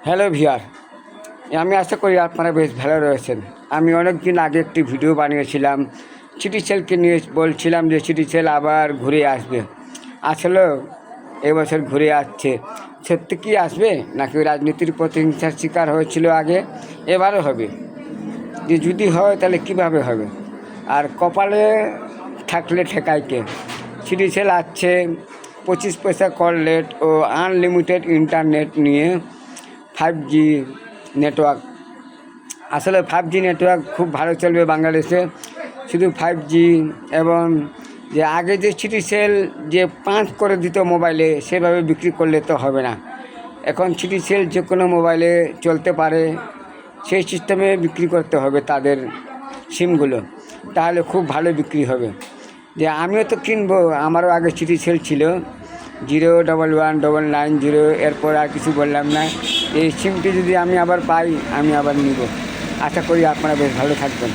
Hello viewer, আমি আশা করি আপনারা বেশ ভালো রয়েছেন। আমি অনেক দিন আগে একটি ভিডিও বানিয়েছিলাম, সিটিসেলকে নিয়ে বলছিলাম যে সিটিসেল আবার ঘুরে আসবে। আসলে এবছর ঘুরে আসছে। সত্যি কি আসবে নাকি রাজনীতির প্রতিহিংসার শিকার হয়েছিল আগে, এবারও হবে? যে যদি হয় তাহলে কিভাবে হবে? আর কপালে থাকলে ঠেকায় কে? সিটিসেল আসছে 25 পয়সা কল রেট ও আনলিমিটেড ইন্টারনেট নিয়ে। 5G নেটওয়ার্ক, আসলে 5G নেটওয়ার্ক খুব ভালো চলবে বাংলাদেশে। শুধু 5G এবং যে আগে যে সিটিসেল যে 5 করে দিত মোবাইলে, সেভাবে বিক্রি করলে তো হবে না। এখন সিটিসেল যে কোনো মোবাইলে চলতে পারে, সেই সিস্টেমে বিক্রি করতে হবে তাদের সিমগুলো, তাহলে খুব ভালো বিক্রি হবে। যে আমিও তো কিনবো, আমারও আগে সিটিসেল ছিল 0119990, এরপর আর কিছু বললাম না। এই সিমটি যদি আমি আবার পাই, আমি আবার নিব। আশা করি আপনারা বেশ ভালো থাকবেন।